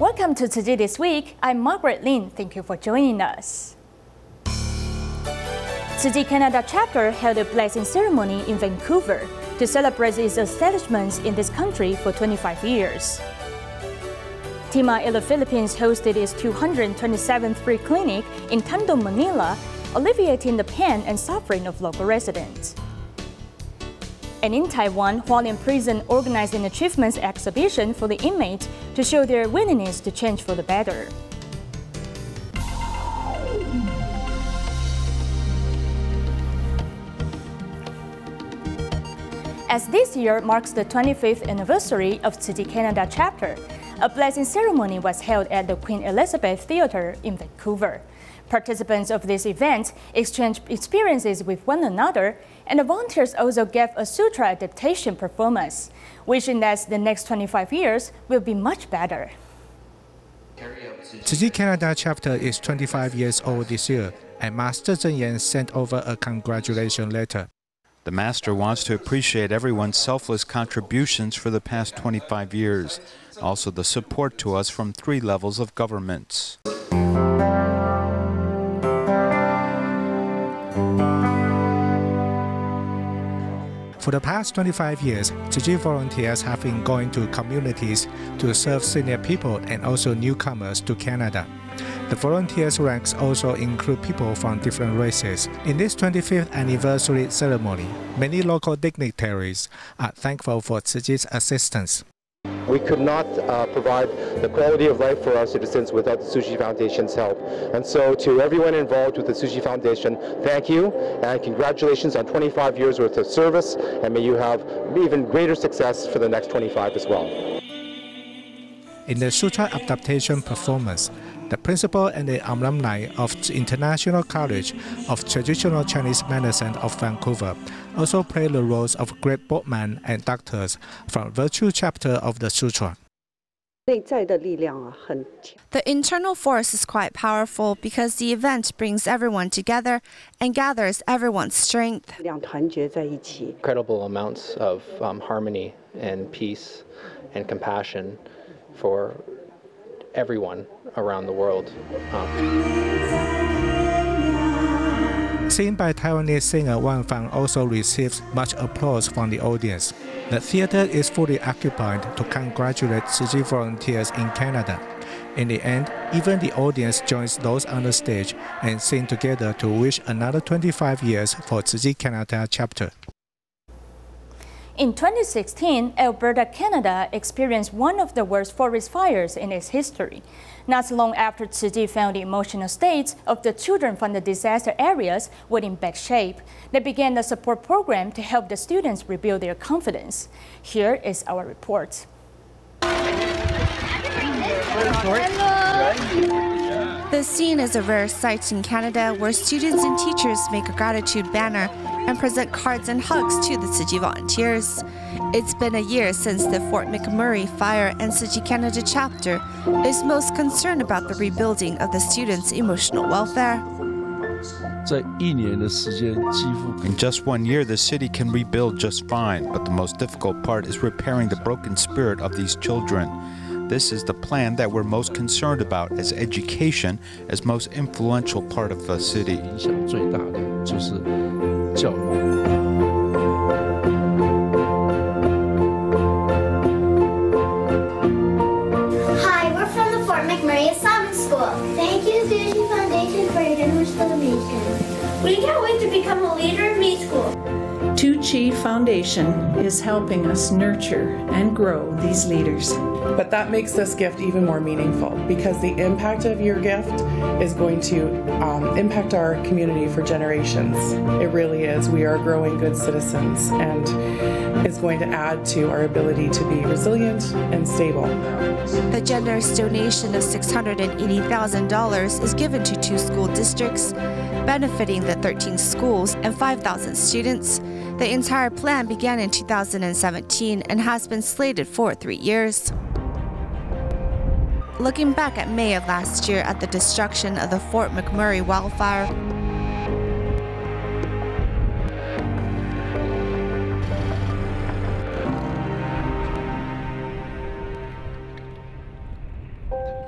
Welcome to Tzu Chi This Week. I'm Margaret Lin. Thank you for joining us. Tzu Chi Canada Chapter held a blessing ceremony in Vancouver to celebrate its establishments in this country for 25 years. TIMA in the Philippines hosted its 227th free clinic in Tondo, Manila, alleviating the pain and suffering of local residents. And in Taiwan, Hualien Prison organized an achievements exhibition for the inmates to show their willingness to change for the better. As this year marks the 25th anniversary of Tzu Chi Canada Chapter, a blessing ceremony was held at the Queen Elizabeth Theatre in Vancouver. Participants of this event exchanged experiences with one another, and the volunteers also gave a sutra adaptation performance, wishing that the next 25 years will be much better. Tzu Chi Canada Chapter is 25 years old this year, and Master Zheng Yan sent over a congratulation letter. The Master wants to appreciate everyone's selfless contributions for the past 25 years, also the support to us from 3 levels of governments. For the past 25 years, Tzu Chi volunteers have been going to communities to serve senior people and also newcomers to Canada. The volunteers' ranks also include people from different races. In this 25th anniversary ceremony, many local dignitaries are thankful for Tzu Chi's assistance. We could not provide the quality of life for our citizens without the Tzu Chi Foundation's help. And so to everyone involved with the Tzu Chi Foundation, thank you and congratulations on 25 years worth of service, and may you have even greater success for the next 25 as well. In the sutra adaptation performance, the principal and the alumni of the International College of Traditional Chinese Medicine of Vancouver also play the roles of great boatmen and doctors from Virtue Chapter of the Sutra. The internal force is quite powerful because the event brings everyone together and gathers everyone's strength. Incredible amounts of harmony and peace and compassion for everyone around the world. Seen by Taiwanese singer Wang Fang also receives much applause from the audience. The theater is fully occupied to congratulate Tzu Chi volunteers in Canada. In the end, even the audience joins those on the stage and sing together to wish another 25 years for Tzu Chi Canada Chapter. In 2016, Alberta, Canada experienced one of the worst forest fires in its history. Not long after Tzu Chi found the emotional states of the children from the disaster areas were in bad shape, they began a support program to help the students rebuild their confidence. Here is our report. The scene is a rare sight in Canada where students and teachers make a gratitude banner and present cards and hugs to the Tzu Chi volunteers. It's been a year since the Fort McMurray fire, and Tzu Chi Canada Chapter is most concerned about the rebuilding of the students' emotional welfare. In just 1 year, the city can rebuild just fine, but the most difficult part is repairing the broken spirit of these children. This is the plan that we're most concerned about, as education is most influential part of the city. Hi, we're from the Fort McMurray Islamic School. Thank you, Tzu Chi Foundation, for your generous donation. We can't wait to become a leader in B School. Tzu Chi Foundation is helping us nurture and grow these leaders. But that makes this gift even more meaningful because the impact of your gift is going to impact our community for generations. It really is. We are growing good citizens, and it's going to add to our ability to be resilient and stable. The generous donation of $680,000 is given to 2 school districts, benefiting the 13 schools and 5,000 students. The entire plan began in 2017 and has been slated for 3 years. Looking back at May of last year at the destruction of the Fort McMurray wildfire,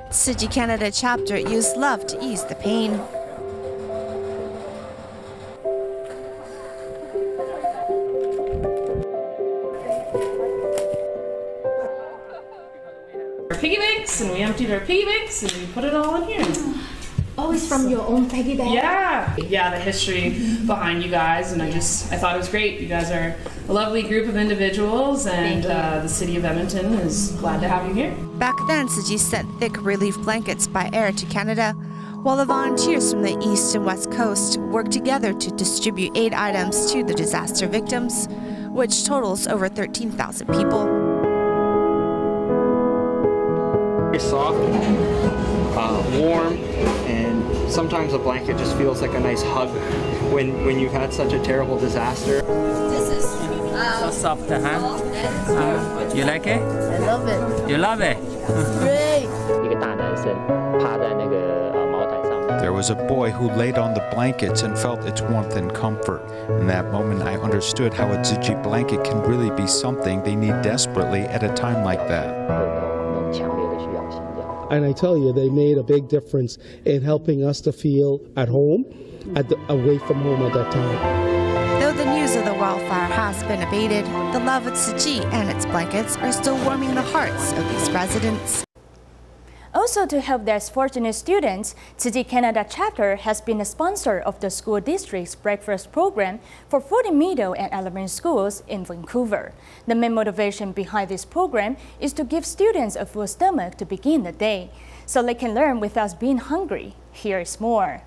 Tzu Chi Canada Chapter used love to ease the pain. Piggy banks, and we emptied our piggy banks and we put it all in here. Always from your own piggy bank? Yeah, the history behind you guys, and I thought it was great. You guys are a lovely group of individuals, and the city of Edmonton is glad to have you here. Back then, Tzu Chi sent thick relief blankets by air to Canada, while the volunteers from the east and west coast worked together to distribute aid items to the disaster victims, which totals over 13,000 people. Very soft, warm, and sometimes a blanket just feels like a nice hug when you've had such a terrible disaster. This is so soft, huh? You like it? I love it. You love it? Great. There was a boy who laid on the blankets and felt its warmth and comfort. In that moment, I understood how a Tzu Chi blanket can really be something they need desperately at a time like that. And I tell you, they made a big difference in helping us to feel at home, away from home at that time. Though the news of the wildfire has been abated, the love of Tzu Chi and its blankets are still warming the hearts of these residents. Also, to help less fortunate students, Tzu Chi Canada Chapter has been a sponsor of the school district's breakfast program for 40 middle and elementary schools in Vancouver. The main motivation behind this program is to give students a full stomach to begin the day, so they can learn without being hungry. Here is more.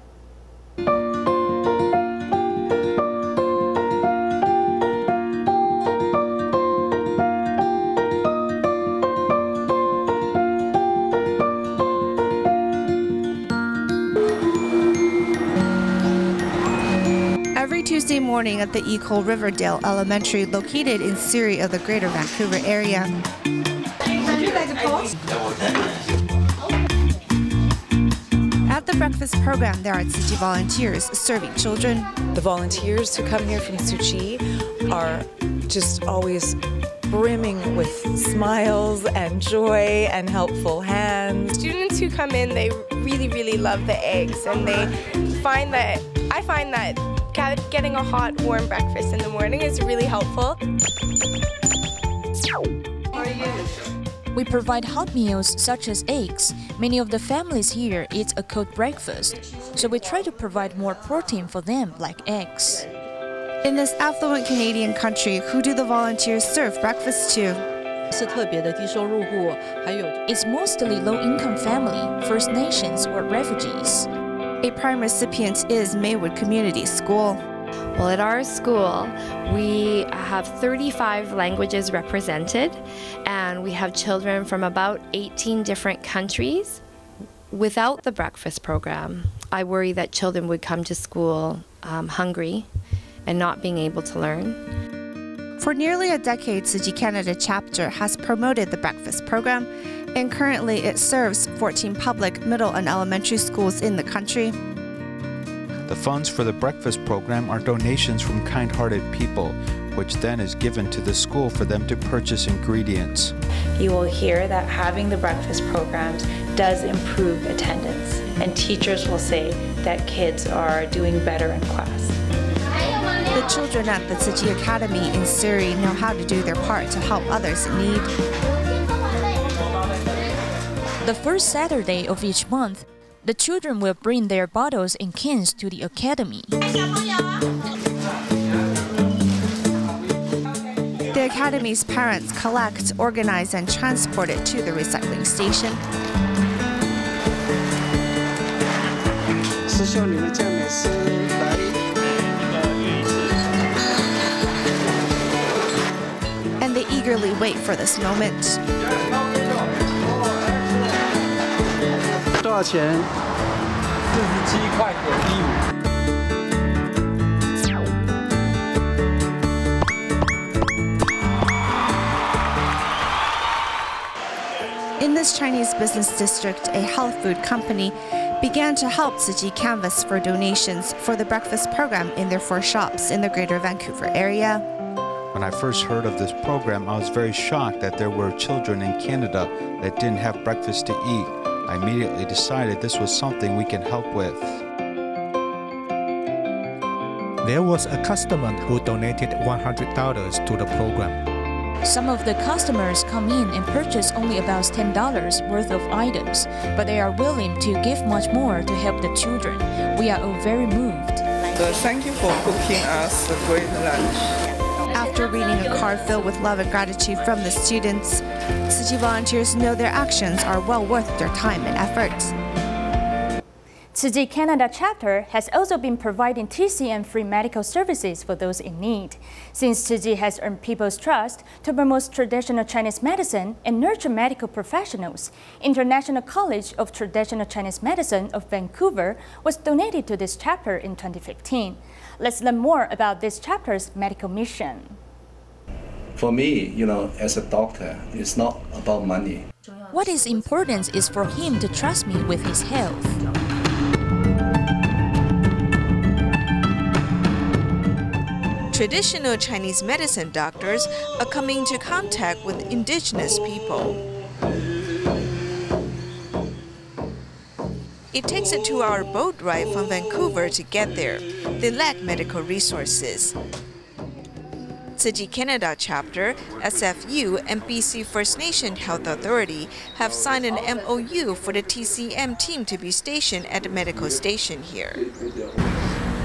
Tuesday morning at the Equal Riverdale Elementary, located in Surrey of the Greater Vancouver area. At the breakfast program, there are Tzu Chi volunteers serving children. The volunteers who come here from Tzu Chi are just always brimming with smiles and joy and helpful hands. Students who come in, they really love the eggs, and I find that getting a hot, warm breakfast in the morning is really helpful. We provide hot meals such as eggs. Many of the families here eat a cold breakfast, so we try to provide more protein for them, like eggs. In this affluent Canadian country, who do the volunteers serve breakfast to? It's mostly low-income family, First Nations, or refugees. A prime recipient is Maywood Community School. Well, at our school, we have 35 languages represented, and we have children from about 18 different countries. Without the breakfast program, I worry that children would come to school hungry and not being able to learn. For nearly a decade, Tzu Chi Canada Chapter has promoted the breakfast program, and currently it serves 14 public middle and elementary schools in the country. The funds for the breakfast program are donations from kind-hearted people, which then is given to the school for them to purchase ingredients. You will hear that having the breakfast programs does improve attendance, and teachers will say that kids are doing better in class. The children at the Tzu Chi Academy in Surrey know how to do their part to help others in need. The first Saturday of each month, the children will bring their bottles and cans to the academy. The academy's parents collect, organize, and transport it to the recycling station. And they eagerly wait for this moment. In this Chinese business district, a health food company began to help Tzu Chi canvass for donations for the breakfast program in their 4 shops in the Greater Vancouver area. When I first heard of this program, I was very shocked that there were children in Canada that didn't have breakfast to eat. I immediately decided this was something we can help with. There was a customer who donated $100 to the program. Some of the customers come in and purchase only about $10 worth of items, but they are willing to give much more to help the children. We are all very moved. Thank you for cooking us a great lunch. After reading a card filled with love and gratitude from the students, Tzu Chi volunteers know their actions are well worth their time and efforts. Tzu Chi Canada Chapter has also been providing TCM free medical services for those in need. Since Tzu Chi has earned people's trust to promote traditional Chinese medicine and nurture medical professionals, International College of Traditional Chinese Medicine of Vancouver was donated to this chapter in 2015. Let's learn more about this chapter's medical mission. For me, as a doctor, it's not about money. What is important is for him to trust me with his health. Traditional Chinese medicine doctors are coming into contact with indigenous people. It takes a 2-hour boat ride from Vancouver to get there. They lack medical resources. Tzu Chi Canada Chapter, SFU, and BC First Nation Health Authority have signed an MOU for the TCM team to be stationed at the medical station here.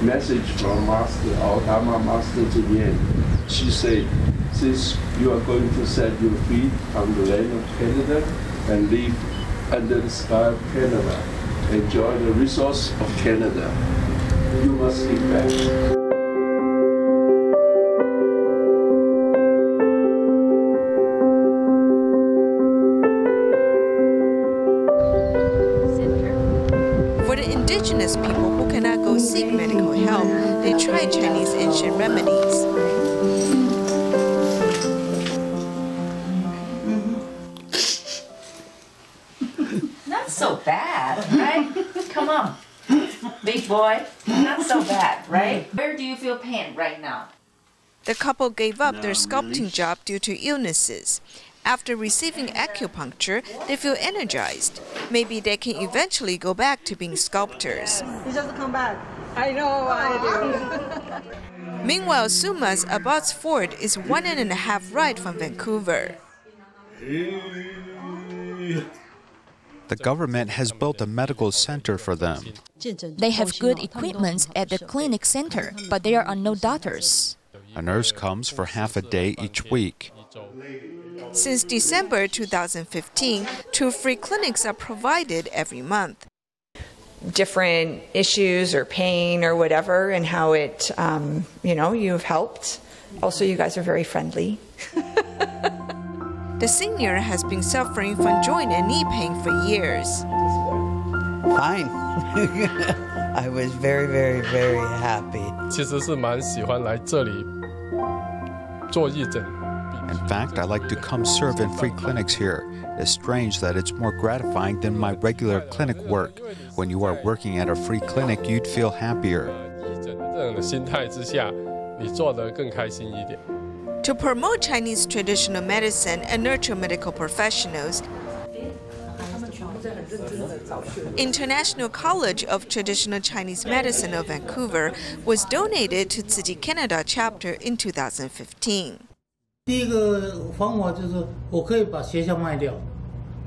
Message from Master, our Dharma Master Julian. She said, since you are going to set your feet on the land of Canada and live under the sky of Canada, enjoy the resource of Canada, you must give back. Indigenous people who cannot go seek medical help, they try Chinese ancient remedies. Not so bad, right? Come on, big boy, not so bad, right? Where do you feel pain right now? The couple gave up their sculpting job due to illnesses. After receiving acupuncture, they feel energized. Maybe they can eventually go back to being sculptors. He just come back. I know, I do. Meanwhile, Suma's Abbotsford is 1.5 ride from Vancouver. The government has built a medical center for them. They have good equipment at the clinic center, but there are no doctors. A nurse comes for half a day each week. Since December 2015, 2 free clinics are provided every month. Different issues or pain or whatever, and how it, you've helped. Also, you guys are very friendly. The senior has been suffering from joint and knee pain for years. Fine. I was very, very, very happy. In fact, I like to come serve in free clinics here. It's strange that it's more gratifying than my regular clinic work. When you are working at a free clinic, you'd feel happier. To promote Chinese traditional medicine and nurture medical professionals, International College of Traditional Chinese Medicine of Vancouver was donated to Tzu Chi Canada Chapter in 2015. 第一个方法就是我可以把学校卖掉，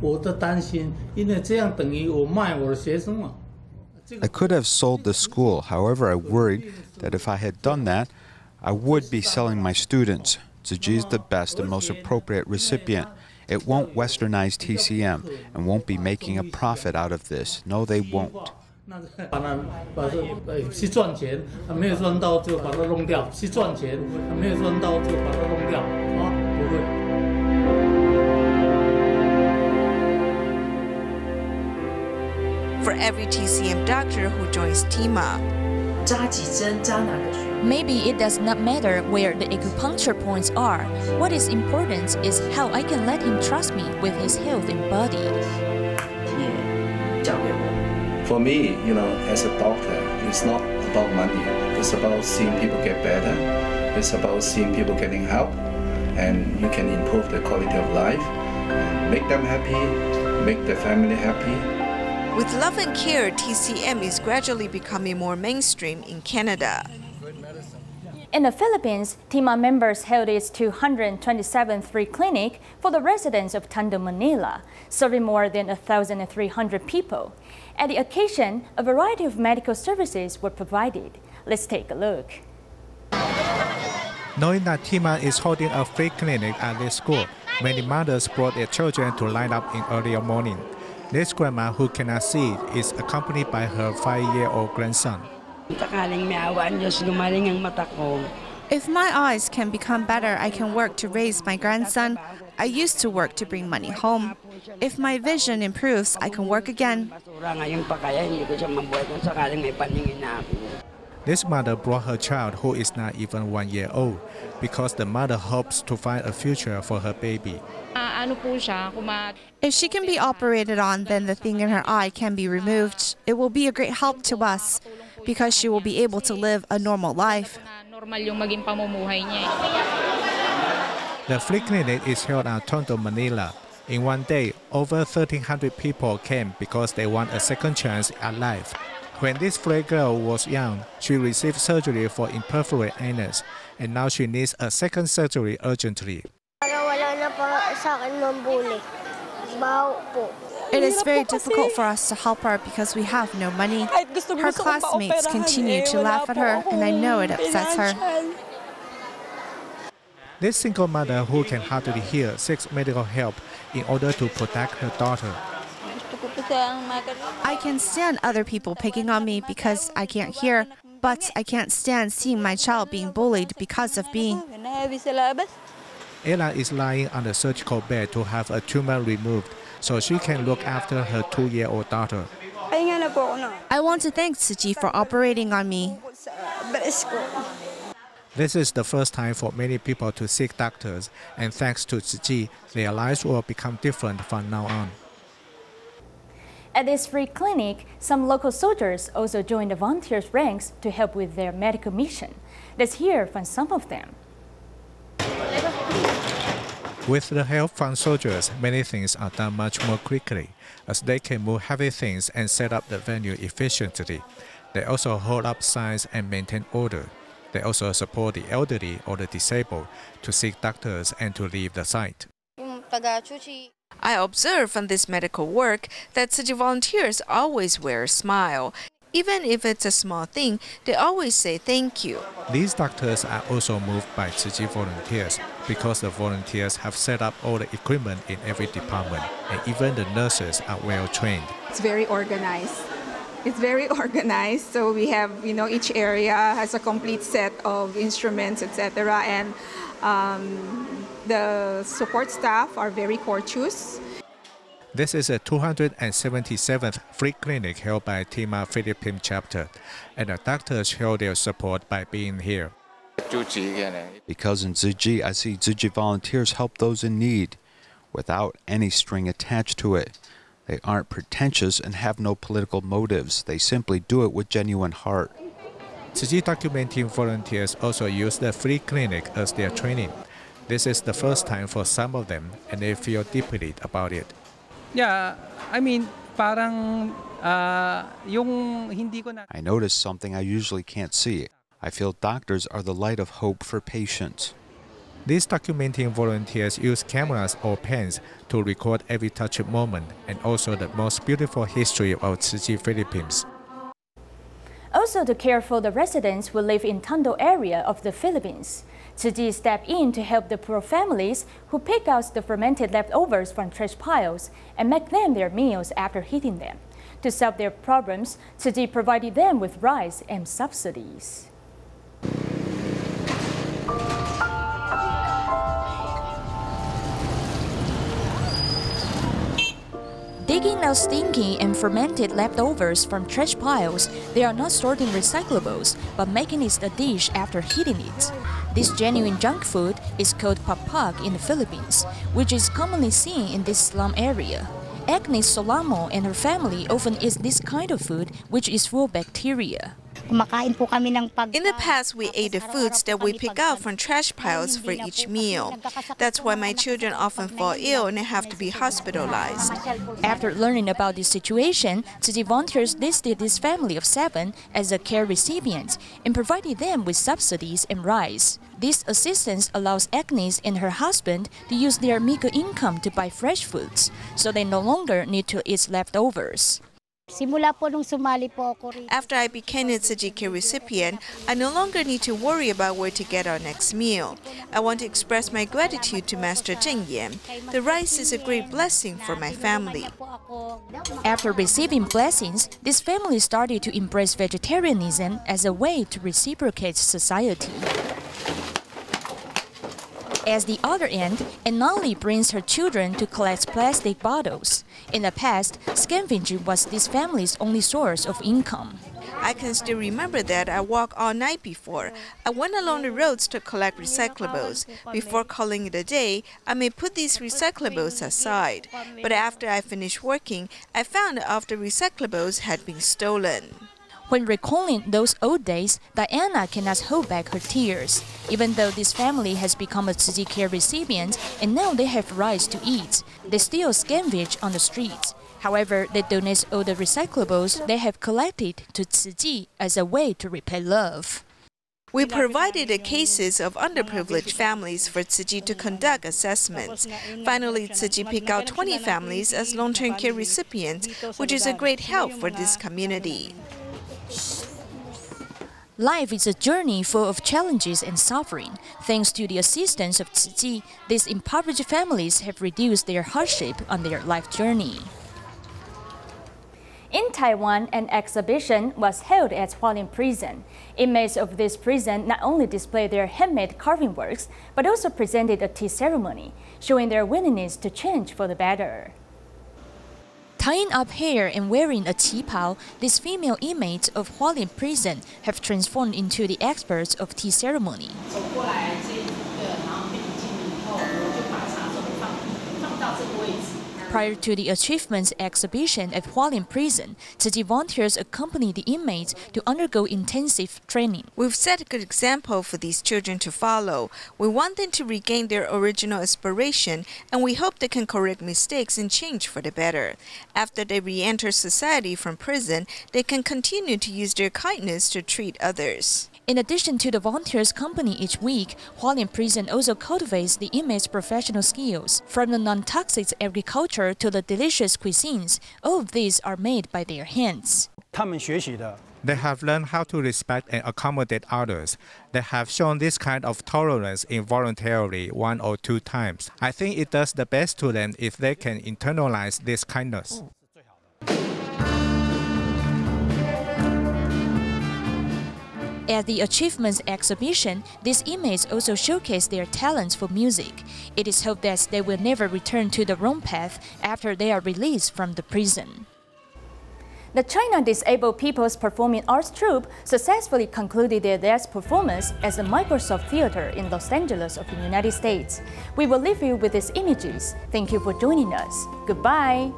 我的担心，因为这样等于我卖我的学生嘛。 I could have sold the school, however I worried that if I had done that, I would be selling my students. Tzu Chi is the best and most appropriate recipient. It won't westernize TCM and won't be making a profit out of this. No, they won't. For every TCM doctor who joins TIMA, maybe it does not matter where the acupuncture points are. What is important is how I can let him trust me with his health and body. For me, as a doctor, it's not about money. It's about seeing people get better. It's about seeing people getting help, and you can improve the quality of life, make them happy, make the family happy. With love and care, TCM is gradually becoming more mainstream in Canada. In the Philippines, TIMA members held its 227th free clinic for the residents of Tondo, Manila, serving more than 1,300 people. At the occasion, a variety of medical services were provided. Let's take a look. Knowing that TIMA is holding a free clinic at this school, many mothers brought their children to line up in early morning. This grandma, who cannot see, is accompanied by her 5-year-old grandson. If my eyes can become better, I can work to raise my grandson. I used to work to bring money home. If my vision improves, I can work again. This mother brought her child, who is not even 1 year old, because the mother hopes to find a future for her baby. If she can be operated on, then the thing in her eye can be removed. It will be a great help to us, because she will be able to live a normal life. The free clinic is held at Tondo, Manila. In one day, over 1,300 people came because they want a second chance at life. When this free girl was young, she received surgery for imperforate anus, and now she needs a second surgery urgently. It is very difficult for us to help her because we have no money. Her classmates continue to laugh at her, and I know it upsets her. This single mother, who can hardly hear, seeks medical help in order to protect her daughter. I can stand other people picking on me because I can't hear, but I can't stand seeing my child being bullied because of being. Ella is lying on the surgical bed to have a tumor removed so she can look after her 2-year-old daughter. I want to thank Tzu Chi for operating on me. This is the first time for many people to seek doctors, and thanks to Tzu Chi, their lives will become different from now on. At this free clinic, some local soldiers also joined the volunteers' ranks to help with their medical mission. Let's hear from some of them. With the help from soldiers, many things are done much more quickly, as they can move heavy things and set up the venue efficiently. They also hold up signs and maintain order. They also support the elderly or the disabled to seek doctors and to leave the site. I observe from this medical work that Tzu Chi volunteers always wear a smile. Even if it's a small thing, they always say thank you. These doctors are also moved by Tzu Chi volunteers because the volunteers have set up all the equipment in every department, and even the nurses are well trained. It's very organized. It's very organized, so we have, each area has a complete set of instruments, etc. And the support staff are very courteous. This is a 277th free clinic held by TIMA Philippine Chapter, and the doctors show their support by being here. Because in Tzu Chi, I see Tzu Chi volunteers help those in need without any string attached to it. They aren't pretentious and have no political motives. They simply do it with genuine heart. Tzu Chi documenting volunteers also use the free clinic as their training. This is the first time for some of them, and they feel deeply about it. Yeah, I mean, parang hindi ko na. I notice something I usually can't see. I feel doctors are the light of hope for patients. These documenting volunteers use cameras or pens to record every touch moment and also the most beautiful history of Tzu Chi Philippines. Also to care for the residents who live in Tondo area of the Philippines. Tzu Chi stepped in to help the poor families who pick out the fermented leftovers from trash piles and make them their meals after heating them. To solve their problems, Tzu Chi provided them with rice and subsidies. Digging out stinky and fermented leftovers from trash piles, they are not sorting recyclables, but making it a dish after heating it. This genuine junk food is called pakpak in the Philippines, which is commonly seen in this slum area. Agnes Solamo and her family often eat this kind of food, which is full of bacteria. In the past, we ate the foods that we pick out from trash piles for each meal. That's why my children often fall ill and have to be hospitalized. After learning about this situation, Tzu Chi volunteers listed this family of 7 as a care recipient and provided them with subsidies and rice. This assistance allows Agnes and her husband to use their meager income to buy fresh foods, so they no longer need to eat leftovers. After I became a Tzu Chi Care recipient, I no longer need to worry about where to get our next meal. I want to express my gratitude to Master Zheng Yan. The rice is a great blessing for my family. After receiving blessings, this family started to embrace vegetarianism as a way to reciprocate society. At the other end, Anali brings her children to collect plastic bottles. In the past, scavenging was this family's only source of income. I can still remember that I walked all night before. I went along the roads to collect recyclables. Before calling it a day, I may put these recyclables aside. But after I finished working, I found that all the recyclables had been stolen. When recalling those old days, Diana cannot hold back her tears. Even though this family has become a Tzu Chi Care recipient and now they have rice to eat, they still scavenge on the streets. However, they donate all the recyclables they have collected to Tzu Chi as a way to repay love. We provided the cases of underprivileged families for Tzu Chi to conduct assessments. Finally, Tzu Chi picked out 20 families as long-term care recipients, which is a great help for this community. Life is a journey full of challenges and suffering. Thanks to the assistance of Tzu Chi, these impoverished families have reduced their hardship on their life journey. In Taiwan, an exhibition was held at Hualien Prison. Inmates of this prison not only displayed their handmade carving works, but also presented a tea ceremony, showing their willingness to change for the better. Tying up hair and wearing a qipao, these female inmates of Hualien Prison have transformed into the experts of tea ceremony. Prior to the Achievements exhibition at Hualien Prison, Tzu Chi volunteers accompany the inmates to undergo intensive training. We've set a good example for these children to follow. We want them to regain their original aspiration, and we hope they can correct mistakes and change for the better. After they re-enter society from prison, they can continue to use their kindness to treat others. In addition to the volunteers' company each week, Hualien Prison also cultivates the inmates' professional skills. From the non-toxic agriculture to the delicious cuisines, all of these are made by their hands. They have learned how to respect and accommodate others. They have shown this kind of tolerance involuntarily 1 or 2 times. I think it does the best to them if they can internalize this kindness. At the Achievements exhibition, these inmates also showcase their talents for music. It is hoped that they will never return to the wrong path after they are released from the prison. The China Disabled People's Performing Arts Troupe successfully concluded their dance performance at the Microsoft Theater in Los Angeles of the United States. We will leave you with these images. Thank you for joining us. Goodbye.